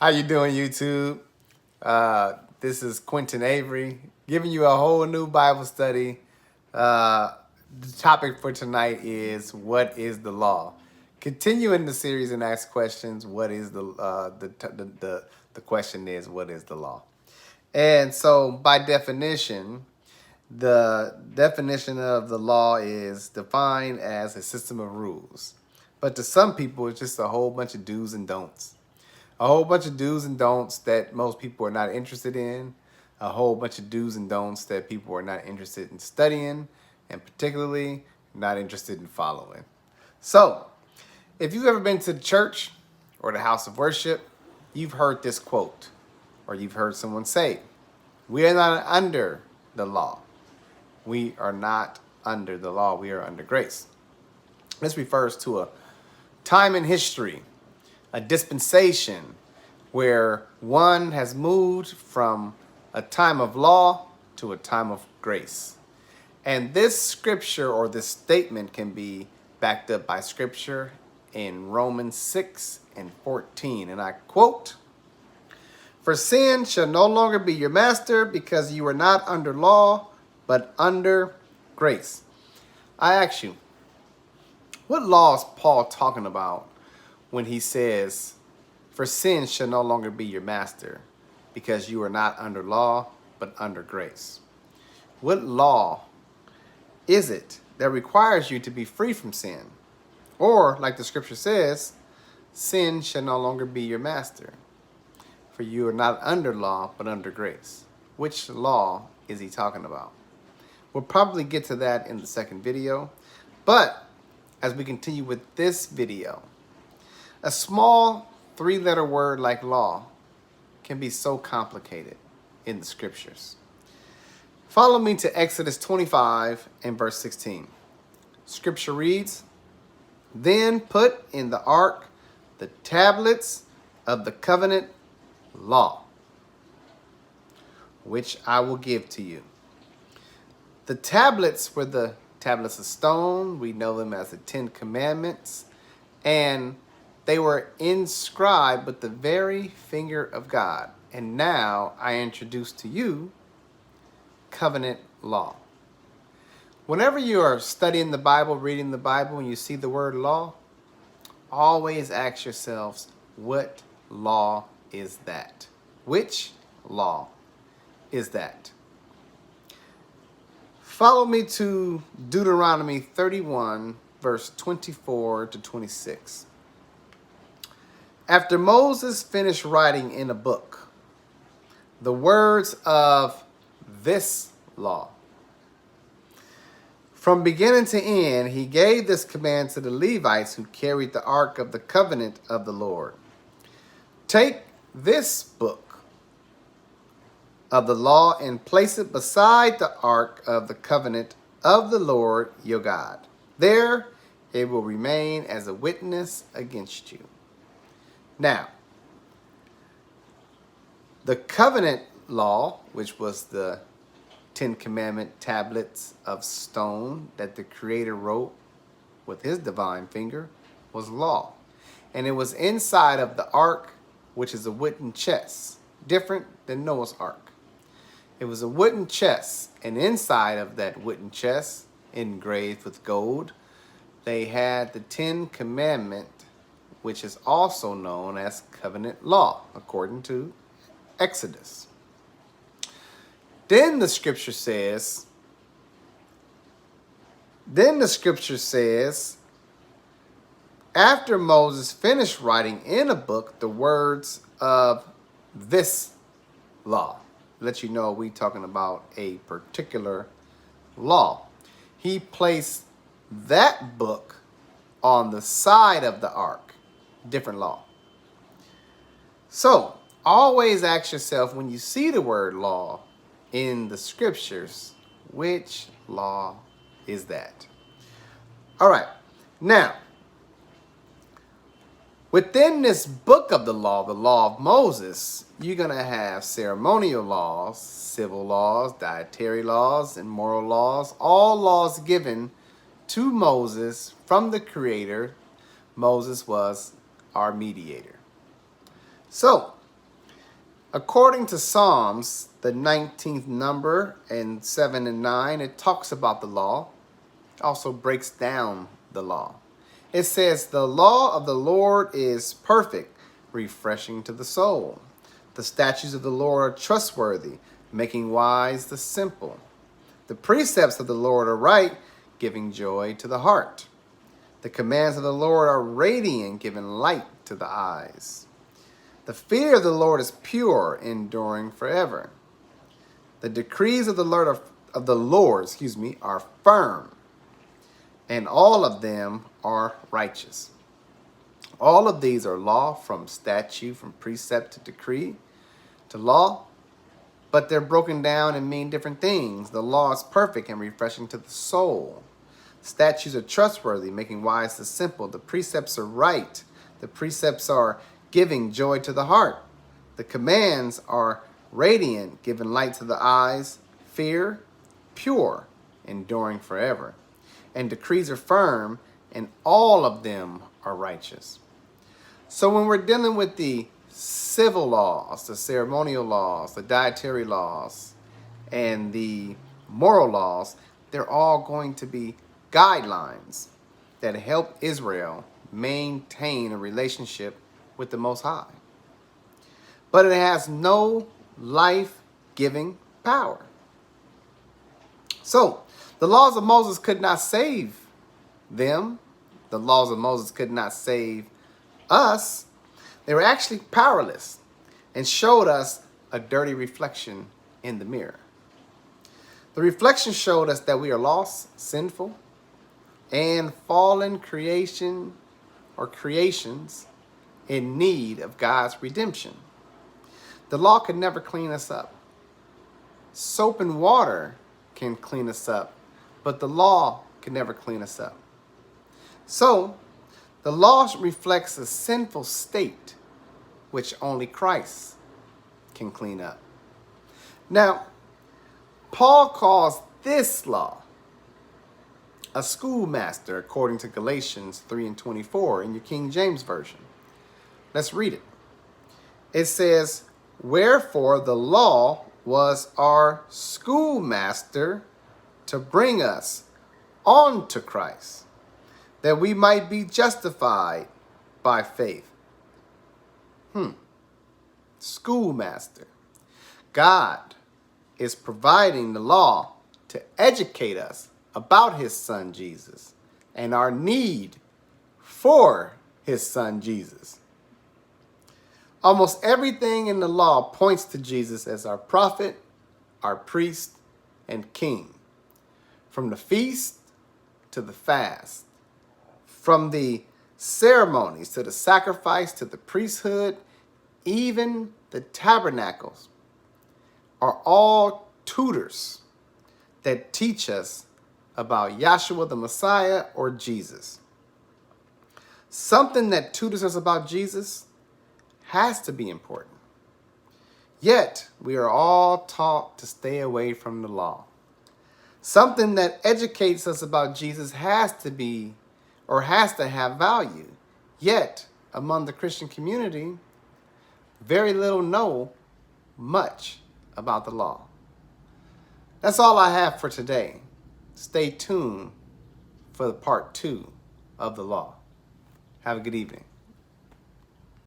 How you doing, YouTube? This is Quentin Avery giving you a whole new Bible study. The topic for tonight is what is the law? Continuing the series and ask questions. What is the question is what is the law? And so by definition, the definition of the law is defined as a system of rules. But to some people, it's just a whole bunch of do's and don'ts. A whole bunch of do's and don'ts that most people are not interested in, a whole bunch of do's and don'ts that people are not interested in studying, and particularly not interested in following. So, if you've ever been to the church or the house of worship, you've heard this quote, or you've heard someone say, "We are not under the law. We are not under the law. We are under grace." This refers to a time in history, a dispensation where one has moved from a time of law to a time of grace. And this scripture or this statement can be backed up by scripture in Romans 6 and 14. And I quote, "For sin shall no longer be your master because you are not under law, but under grace." I ask you, what law is Paul talking about when he says, "For sin shall no longer be your master, because you are not under law, but under grace"? What law is it that requires you to be free from sin? Or, like the scripture says, sin shall no longer be your master, for you are not under law, but under grace. Which law is he talking about? We'll probably get to that in the second video, but as we continue with this video, a small three-letter word like law can be so complicated in the scriptures. Follow me to Exodus 25 and verse 16. Scripture reads, "Then put in the ark the tablets of the covenant law, which I will give to you." The tablets were the tablets of stone. We know them as the 10 Commandments. And they were inscribed with the very finger of God. And now I introduce to you covenant law. Whenever you are studying the Bible, reading the Bible, and you see the word law, always ask yourselves, what law is that? Which law is that? Follow me to Deuteronomy 31, verse 24 to 26. After Moses finished writing in a book the words of this law, from beginning to end, he gave this command to the Levites who carried the ark of the covenant of the Lord. "Take this book of the law and place it beside the ark of the covenant of the Lord your God. There it will remain as a witness against you." Now, the covenant law, which was the 10 Commandment tablets of stone that the Creator wrote with his divine finger, was law. And it was inside of the ark, which is a wooden chest, different than Noah's ark. It was a wooden chest, and inside of that wooden chest, engraved with gold, they had the 10 Commandment, which is also known as covenant law, according to Exodus. Then the scripture says, after Moses finished writing in a book the words of this law, let you know we talking about a particular law, he placed that book on the side of the ark, different law. So always ask yourself, when you see the word law in the scriptures, which law is that? All right, now, within this book of the law of Moses, you're going to have ceremonial laws, civil laws, dietary laws, and moral laws, all laws given to Moses from the Creator. Moses was our mediator. So, According to Psalms, the 19th number and 7 and 9, it talks about the law. It also breaks down the law. It says, the law of the Lord is perfect, refreshing to the soul. The statutes of the Lord are trustworthy, making wise the simple. The precepts of the Lord are right, giving joy to the heart. The commands of the Lord are radiant, giving light to the eyes. The fear of the Lord is pure, enduring forever. The decrees of the Lord are firm, and all of them are righteous. All of these are law, from statute, from precept to decree to law, but they're broken down and mean different things. The law is perfect and refreshing to the soul. Statutes are trustworthy, making wise the simple. The precepts are right. The precepts are giving joy to the heart. The commands are radiant, giving light to the eyes. Fear, pure, enduring forever. And decrees are firm, and all of them are righteous. So when we're dealing with the civil laws, the ceremonial laws, the dietary laws, and the moral laws, they're all going to be guidelines that help Israel maintain a relationship with the Most High. But it has no life-giving power. So, the laws of Moses could not save them. The laws of Moses could not save us. They were actually powerless and showed us a dirty reflection in the mirror. The reflection showed us that we are lost, sinful, and fallen creations in need of God's redemption. The law could never clean us up. Soap and water can clean us up, but the law can never clean us up. So, the law reflects a sinful state which only Christ can clean up. Now, Paul calls this law a schoolmaster, according to Galatians 3:24 in your King James Version. Let's read it. It says, wherefore the law was our schoolmaster to bring us on to Christ, that we might be justified by faith. Schoolmaster. God is providing the law to educate us about his son Jesus and our need for his son Jesus. Almost everything in the law points to Jesus as our prophet, our priest, and king. From the feast to the fast, from the ceremonies to the sacrifice to the priesthood, even the tabernacles are all tutors that teach us about Yahshua the Messiah or Jesus. Something that tutors us about Jesus has to be important. Yet, we are all taught to stay away from the law. Something that educates us about Jesus has to be or has to have value. Yet, among the Christian community, very little know much about the law. That's all I have for today. Stay tuned for the part 2 of the law. Have a good evening.